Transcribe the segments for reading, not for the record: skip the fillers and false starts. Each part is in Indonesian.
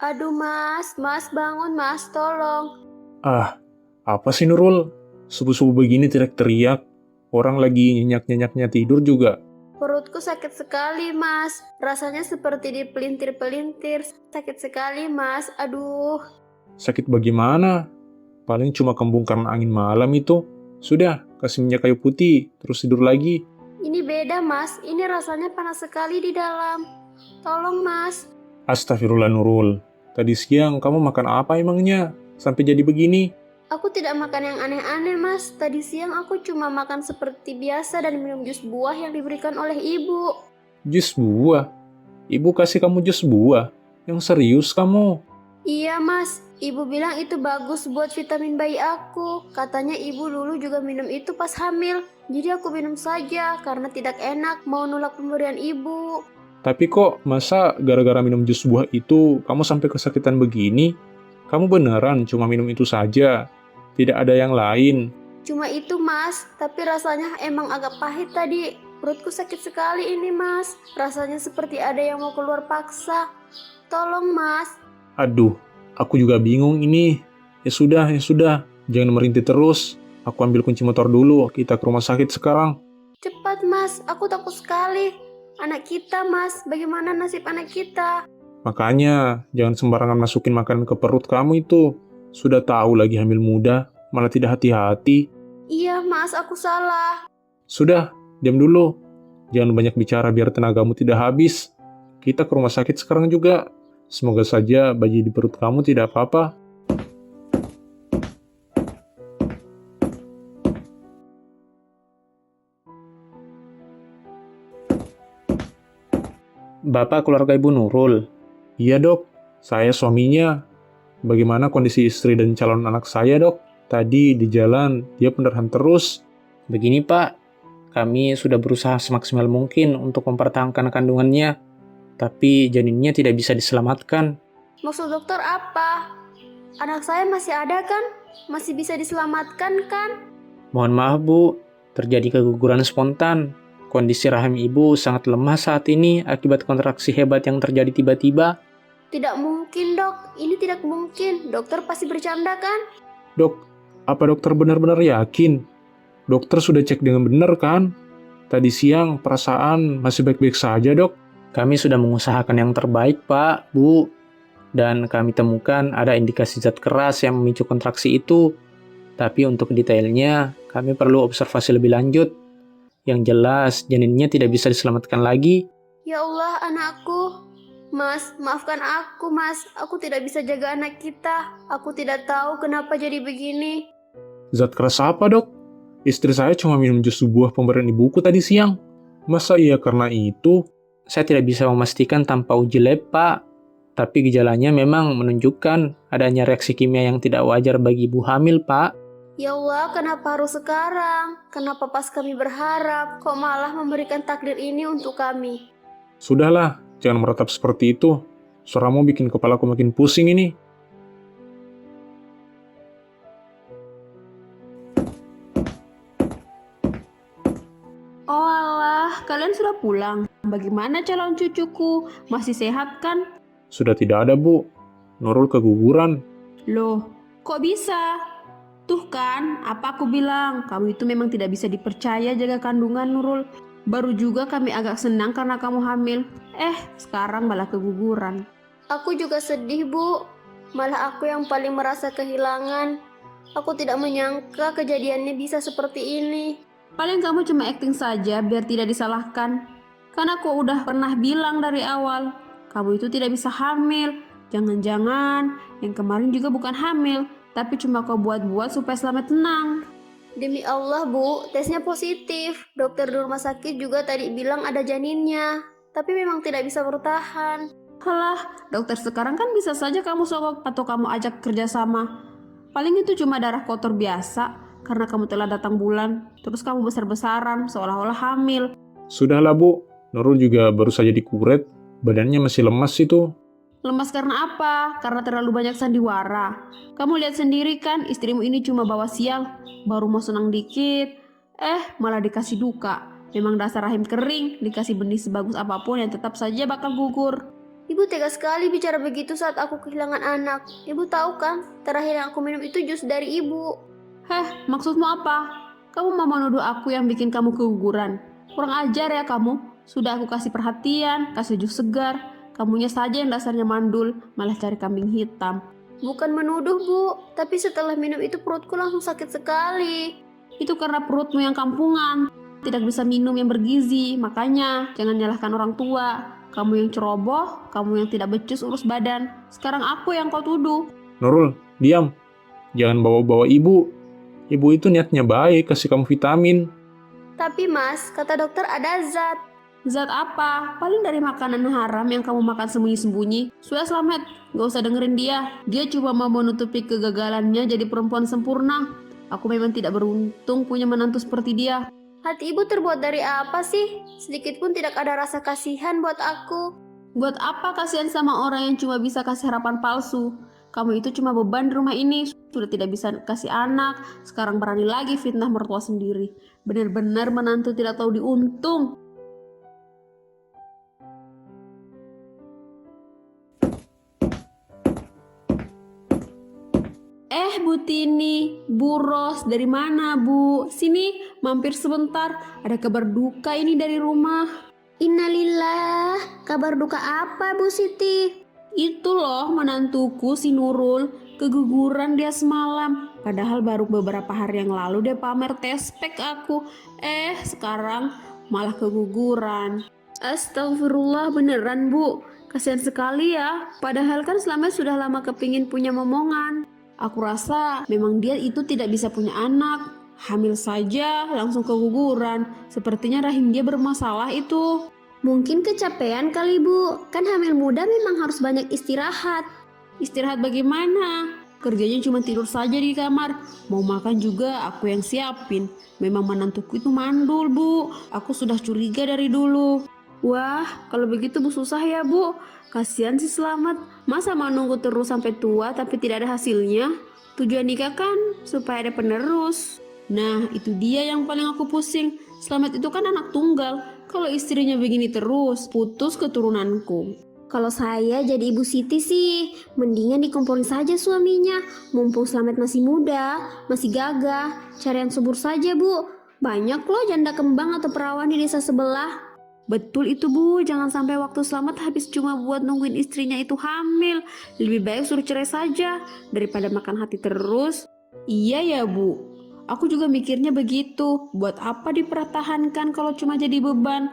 Aduh mas bangun mas, tolong. Ah, apa sih Nurul? Subuh-subuh begini teriak-teriak. Orang lagi nyenyak-nyenyaknya tidur juga. Perutku sakit sekali mas, rasanya seperti dipelintir-pelintir. Sakit sekali mas, aduh. Sakit bagaimana? Paling cuma kembung karena angin malam itu. Sudah, kasih minyak kayu putih, terus tidur lagi. Ini beda mas, ini rasanya panas sekali di dalam. Tolong mas. Astagfirullah Nurul. Tadi siang kamu makan apa emangnya? Sampai jadi begini? Aku tidak makan yang aneh-aneh mas. Tadi siang aku cuma makan seperti biasa dan minum jus buah yang diberikan oleh ibu. Jus buah? Ibu kasih kamu jus buah? Yang serius kamu? Iya mas, ibu bilang itu bagus buat vitamin bayi aku. Katanya ibu dulu juga minum itu pas hamil. Jadi aku minum saja karena tidak enak mau nolak pemberian ibu. Tapi kok masa gara-gara minum jus buah itu kamu sampai kesakitan begini? Kamu beneran cuma minum itu saja? Tidak ada yang lain? Cuma itu mas, tapi rasanya emang agak pahit tadi. Perutku sakit sekali ini mas. Rasanya seperti ada yang mau keluar paksa. Tolong mas. Aduh, aku juga bingung ini. Ya sudah, jangan merintih terus. Aku ambil kunci motor dulu, kita ke rumah sakit sekarang. Cepat mas, aku takut sekali. Anak kita mas, bagaimana nasib anak kita? Makanya, jangan sembarangan masukin makanan ke perut kamu itu. Sudah tahu lagi hamil muda, malah tidak hati-hati. Iya mas, aku salah. Sudah, diam dulu. Jangan banyak bicara biar tenagamu tidak habis. Kita ke rumah sakit sekarang juga. Semoga saja bayi di perut kamu tidak apa-apa. Bapak keluarga Ibu Nurul. Iya dok, saya suaminya. Bagaimana kondisi istri dan calon anak saya dok? Tadi di jalan dia pendarahan terus. Begini pak, kami sudah berusaha semaksimal mungkin untuk mempertahankan kandungannya, tapi janinnya tidak bisa diselamatkan. Maksud dokter apa? Anak saya masih ada kan? Masih bisa diselamatkan kan? Mohon maaf bu, terjadi keguguran spontan. Kondisi rahim ibu sangat lemah saat ini akibat kontraksi hebat yang terjadi tiba-tiba. Tidak mungkin dok, ini tidak mungkin. Dokter pasti bercanda kan? Dok, apa dokter benar-benar yakin? Dokter sudah cek dengan benar kan? Tadi siang perasaan masih baik-baik saja dok. Kami sudah mengusahakan yang terbaik pak, bu. Dan kami temukan ada indikasi zat keras yang memicu kontraksi itu. Tapi untuk detailnya, kami perlu observasi lebih lanjut. Yang jelas, janinnya tidak bisa diselamatkan lagi. Ya Allah, anakku. Mas, maafkan aku, Mas. Aku tidak bisa jaga anak kita. Aku tidak tahu kenapa jadi begini. Zat keras apa, dok? Istri saya cuma minum jus buah pemberian ibuku tadi siang. Masa iya karena itu? Saya tidak bisa memastikan tanpa uji lab, Pak. Tapi gejalanya memang menunjukkan adanya reaksi kimia yang tidak wajar bagi ibu hamil, Pak. Ya Allah, kenapa harus sekarang? Kenapa pas kami berharap, kok malah memberikan takdir ini untuk kami? Sudahlah, jangan meratap seperti itu. Suaramu bikin kepalaku makin pusing ini. Oh alah, kalian sudah pulang. Bagaimana calon cucuku? Masih sehat kan? Sudah tidak ada, Bu. Nurul keguguran. Loh, kok bisa? Tuh kan, apa aku bilang, kamu itu memang tidak bisa dipercaya jaga kandungan Nurul. Baru juga kami agak senang karena kamu hamil. Sekarang malah keguguran. Aku juga sedih, Bu. Malah aku yang paling merasa kehilangan. Aku tidak menyangka kejadiannya bisa seperti ini. Paling kamu cuma acting saja biar tidak disalahkan. Karena aku udah pernah bilang dari awal, kamu itu tidak bisa hamil. Jangan-jangan yang kemarin juga bukan hamil, tapi cuma kau buat-buat supaya selamat tenang. Demi Allah Bu, tesnya positif. Dokter di rumah sakit juga tadi bilang ada janinnya, tapi memang tidak bisa bertahan. Halah, dokter sekarang kan bisa saja kamu sogok atau kamu ajak kerjasama. Paling itu cuma darah kotor biasa, karena kamu telah datang bulan, terus kamu besar-besaran seolah-olah hamil. Sudahlah, Bu. Nurul juga baru saja dikuret. Badannya masih lemas itu. Lemas karena apa? Karena terlalu banyak sandiwara. Kamu lihat sendiri kan, istrimu ini cuma bawa sial, baru mau senang dikit, malah dikasih duka. Memang dasar rahim kering, dikasih benih sebagus apapun yang tetap saja bakal gugur. Ibu tega sekali bicara begitu saat aku kehilangan anak. Ibu tahu kan, terakhir yang aku minum itu jus dari ibu. Heh, maksudmu apa? Kamu mau menuduh aku yang bikin kamu keguguran? Kurang ajar ya kamu. Sudah aku kasih perhatian, kasih jus segar. Kamunya saja yang dasarnya mandul, malah cari kambing hitam. Bukan menuduh, Bu. Tapi setelah minum itu perutku langsung sakit sekali. Itu karena perutmu yang kampungan. Tidak bisa minum yang bergizi. Makanya jangan nyalahkan orang tua. Kamu yang ceroboh, kamu yang tidak becus urus badan. Sekarang aku yang kau tuduh. Nurul, diam. Jangan bawa-bawa ibu. Ibu itu niatnya baik, kasih kamu vitamin. Tapi Mas, kata dokter ada zat. Zat apa? Paling dari makanan haram yang kamu makan sembunyi-sembunyi. Sudah Slamet, gak usah dengerin dia. Dia cuma mau menutupi kegagalannya jadi perempuan sempurna. Aku memang tidak beruntung punya menantu seperti dia. Hati ibu terbuat dari apa sih? Sedikit pun tidak ada rasa kasihan buat aku. Buat apa kasihan sama orang yang cuma bisa kasih harapan palsu? Kamu itu cuma beban di rumah ini. Sudah tidak bisa kasih anak. Sekarang berani lagi fitnah mertua sendiri. Benar-benar menantu tidak tahu diuntung. Bu Tini, Bu Ros, dari mana Bu? Sini, mampir sebentar. Ada kabar duka ini dari rumah. Innalillah, kabar duka apa Bu Siti? Itu loh menantuku si Nurul, keguguran dia semalam. Padahal baru beberapa hari yang lalu dia pamer tespek aku. Sekarang malah keguguran. Astagfirullah, beneran Bu. Kasihan sekali ya. Padahal kan selama sudah lama kepingin punya momongan. Aku rasa memang dia itu tidak bisa punya anak. Hamil saja langsung keguguran. Sepertinya rahim dia bermasalah itu. Mungkin kecapean kali Bu. Kan hamil muda memang harus banyak istirahat. Istirahat bagaimana? Kerjanya cuma tidur saja di kamar. Mau makan juga aku yang siapin. Memang menantuku itu mandul Bu. Aku sudah curiga dari dulu. Wah, kalau begitu Bu susah ya Bu. Kasihan si Slamet. Masa mau nunggu terus sampai tua tapi tidak ada hasilnya? Tujuan nikah kan supaya ada penerus. Nah, itu dia yang paling aku pusing. Slamet itu kan anak tunggal. Kalau istrinya begini terus, putus keturunanku. Kalau saya jadi Ibu Siti sih, mendingan dikomporin saja suaminya. Mumpung Slamet masih muda, masih gagah. Cari yang subur saja Bu. Banyak loh janda kembang atau perawan di desa sebelah. Betul itu Bu, jangan sampai waktu Slamet habis cuma buat nungguin istrinya itu hamil. Lebih baik suruh cerai saja daripada makan hati terus. Iya ya Bu, aku juga mikirnya begitu. Buat apa dipertahankan kalau cuma jadi beban?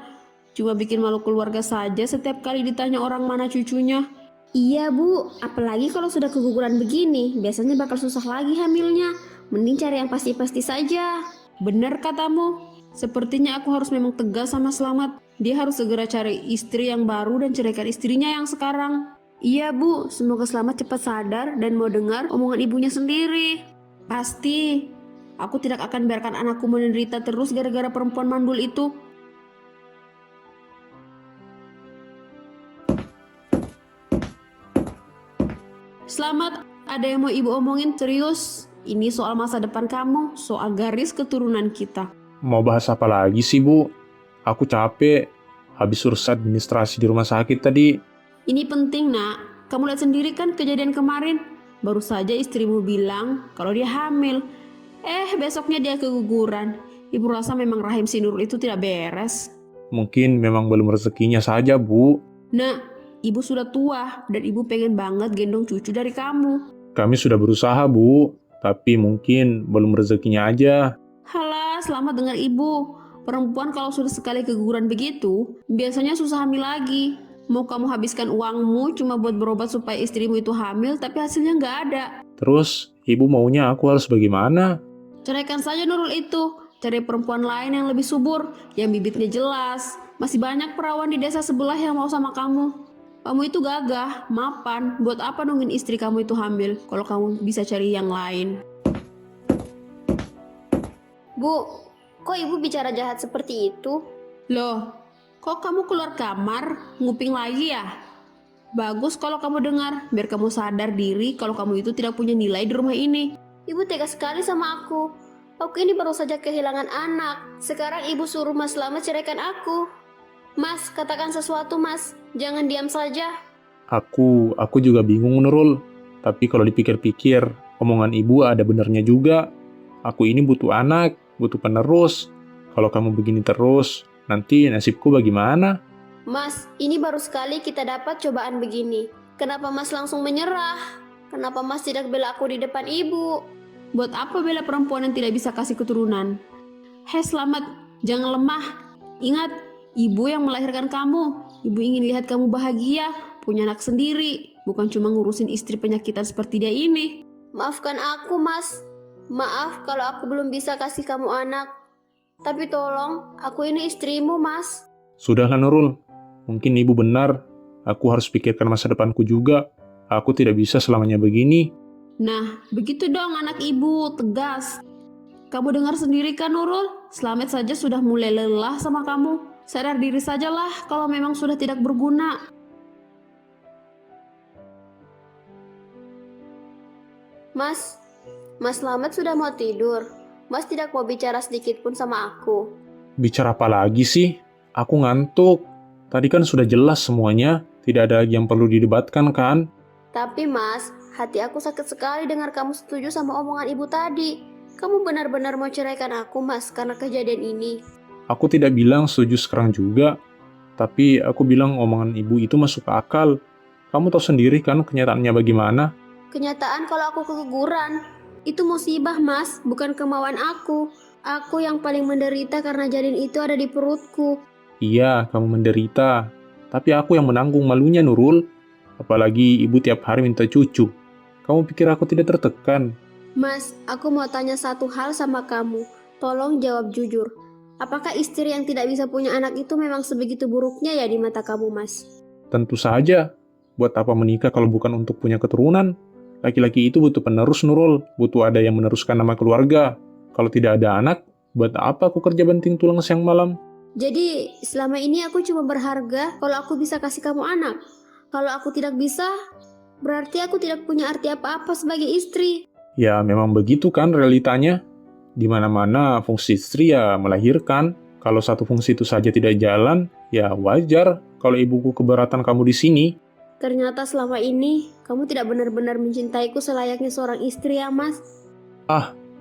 Cuma bikin malu keluarga saja setiap kali ditanya orang mana cucunya. Iya Bu, apalagi kalau sudah keguguran begini, biasanya bakal susah lagi hamilnya. Mending cari yang pasti-pasti saja. Bener katamu. Sepertinya aku harus memang tegas sama Slamet. Dia harus segera cari istri yang baru dan ceraikan istrinya yang sekarang. Iya Bu, semoga Slamet cepat sadar dan mau dengar omongan ibunya sendiri. Pasti. Aku tidak akan biarkan anakku menderita terus gara-gara perempuan mandul itu. Slamet, ada yang mau ibu omongin serius? Ini soal masa depan kamu, soal garis keturunan kita. Mau bahas apa lagi sih, Bu? Aku capek. Habis urus administrasi di rumah sakit tadi. Ini penting nak, kamu lihat sendiri kan kejadian kemarin. Baru saja istrimu bilang kalau dia hamil. Besoknya dia keguguran. Ibu rasa memang rahim si Nurul itu tidak beres. Mungkin memang belum rezekinya saja, Bu. Nak, ibu sudah tua dan ibu pengen banget gendong cucu dari kamu. Kami sudah berusaha, Bu. Tapi mungkin belum rezekinya aja. Halah, selamat dengar ibu. Perempuan kalau sudah sekali keguguran begitu, biasanya susah hamil lagi. Mau kamu habiskan uangmu cuma buat berobat supaya istrimu itu hamil, tapi hasilnya nggak ada. Terus, ibu maunya aku harus bagaimana? Ceraikan saja Nurul itu. Cari perempuan lain yang lebih subur, yang bibitnya jelas. Masih banyak perawan di desa sebelah yang mau sama kamu. Kamu itu gagah, mapan. Buat apa nungguin istri kamu itu hamil kalau kamu bisa cari yang lain? Bu, kok ibu bicara jahat seperti itu? Loh, kok kamu keluar kamar nguping lagi ya? Bagus kalau kamu dengar, biar kamu sadar diri kalau kamu itu tidak punya nilai di rumah ini. Ibu tega sekali sama aku. Aku ini baru saja kehilangan anak. Sekarang ibu suruh Mas Slamet ceraikan aku. Mas, katakan sesuatu Mas. Jangan diam saja. Aku juga bingung Nurul. Tapi kalau dipikir-pikir, omongan ibu ada benernya juga. Aku ini butuh anak, butuh penerus. Kalau kamu begini terus, nanti nasibku bagaimana? Mas, ini baru sekali kita dapat cobaan begini. Kenapa Mas langsung menyerah? Kenapa Mas tidak bela aku di depan ibu? Buat apa bela perempuan yang tidak bisa kasih keturunan? Hei Slamet, jangan lemah. Ingat, ibu yang melahirkan kamu. Ibu ingin lihat kamu bahagia, punya anak sendiri. Bukan cuma ngurusin istri penyakitan seperti dia ini. Maafkan aku Mas. Maaf kalau aku belum bisa kasih kamu anak. Tapi tolong, aku ini istrimu Mas. Sudahlah Nurul, mungkin ibu benar. Aku harus pikirkan masa depanku juga. Aku tidak bisa selamanya begini. Nah, begitu dong anak ibu, tegas. Kamu dengar sendiri kan Nurul? Slamet saja sudah mulai lelah sama kamu. Sadar diri sajalah kalau memang sudah tidak berguna. Mas Slamet sudah mau tidur. Mas tidak mau bicara sedikit pun sama aku. Bicara apa lagi sih? Aku ngantuk. Tadi kan sudah jelas semuanya. Tidak ada lagi yang perlu didebatkan kan? Tapi Mas, hati aku sakit sekali dengar kamu setuju sama omongan ibu tadi. Kamu benar-benar mau ceraikan aku Mas karena kejadian ini. Aku tidak bilang setuju sekarang juga. Tapi aku bilang omongan ibu itu masuk akal. Kamu tahu sendiri kan kenyataannya bagaimana? Kenyataan kalau aku keguguran. Itu musibah Mas, bukan kemauan aku. Aku yang paling menderita karena janin itu ada di perutku. Iya, kamu menderita. Tapi aku yang menanggung malunya Nurul. Apalagi ibu tiap hari minta cucu. Kamu pikir aku tidak tertekan? Mas, aku mau tanya satu hal sama kamu. Tolong jawab jujur. Apakah istri yang tidak bisa punya anak itu memang sebegitu buruknya ya di mata kamu, Mas? Tentu saja. Buat apa menikah kalau bukan untuk punya keturunan? Laki-laki itu butuh penerus Nurul. Butuh ada yang meneruskan nama keluarga. Kalau tidak ada anak, buat apa aku kerja banting tulang siang malam? Jadi, selama ini aku cuma berharga kalau aku bisa kasih kamu anak. Kalau aku tidak bisa, berarti aku tidak punya arti apa-apa sebagai istri. Ya memang begitu kan realitanya. Di mana-mana fungsi istri ya melahirkan. Kalau satu fungsi itu saja tidak jalan, ya wajar kalau ibuku keberatan kamu di sini. Ternyata selama ini, kamu tidak benar-benar mencintaiku selayaknya seorang istri ya, Mas.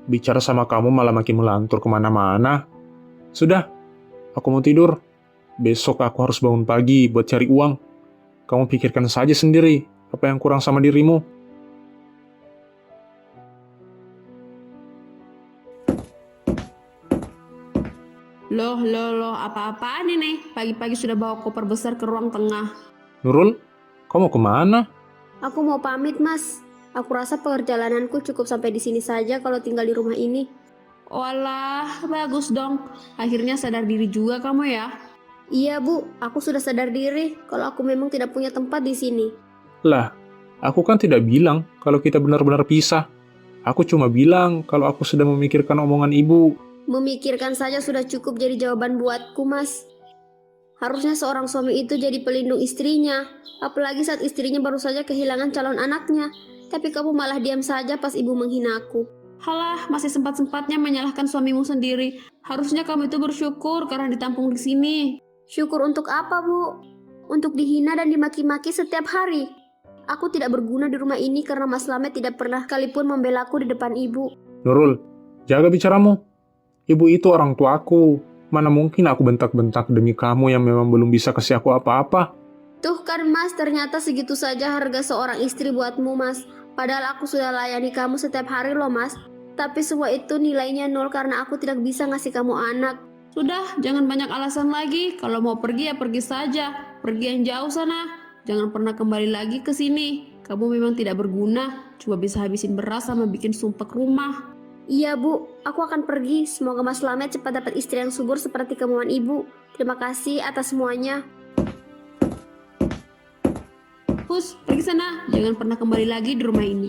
Bicara sama kamu malah makin melantur kemana-mana. Sudah, aku mau tidur. Besok aku harus bangun pagi buat cari uang. Kamu pikirkan saja sendiri, apa yang kurang sama dirimu. Loh, apa-apaan ini? Pagi-pagi sudah bawa koper besar ke ruang tengah. Nurul, kamu kemana? Aku mau pamit, Mas. Aku rasa perjalananku cukup sampai di sini saja kalau tinggal di rumah ini. Walah, bagus dong. Akhirnya sadar diri juga kamu ya. Iya, Bu. Aku sudah sadar diri kalau aku memang tidak punya tempat di sini. Lah, aku kan tidak bilang kalau kita benar-benar pisah. Aku cuma bilang kalau aku sedang memikirkan omongan ibu. Memikirkan saja sudah cukup jadi jawaban buatku, Mas. Harusnya seorang suami itu jadi pelindung istrinya. Apalagi saat istrinya baru saja kehilangan calon anaknya. Tapi kamu malah diam saja pas ibu menghina aku. Halah, masih sempat-sempatnya menyalahkan suamimu sendiri. Harusnya kamu itu bersyukur karena ditampung di sini. Syukur untuk apa, Bu? Untuk dihina dan dimaki-maki setiap hari. Aku tidak berguna di rumah ini karena Mas Slamet tidak pernah sekalipun membelaku di depan ibu. Nurul, jaga bicaramu. Ibu itu orang tuaku. Mana mungkin aku bentak-bentak demi kamu yang memang belum bisa kasih aku apa-apa. Tuh kan Mas, ternyata segitu saja harga seorang istri buatmu, Mas. Padahal aku sudah layani kamu setiap hari loh, Mas. Tapi semua itu nilainya 0 karena aku tidak bisa ngasih kamu anak. Sudah, jangan banyak alasan lagi. Kalau mau pergi ya pergi saja. Pergi yang jauh sana. Jangan pernah kembali lagi ke sini. Kamu memang tidak berguna. Cuma bisa habisin beras sama bikin sumpek rumah. Iya, Bu. Aku akan pergi. Semoga Mas Slamet cepat dapat istri yang subur seperti kemauan ibu. Terima kasih atas semuanya. Hus, pergi sana. Jangan pernah kembali lagi di rumah ini.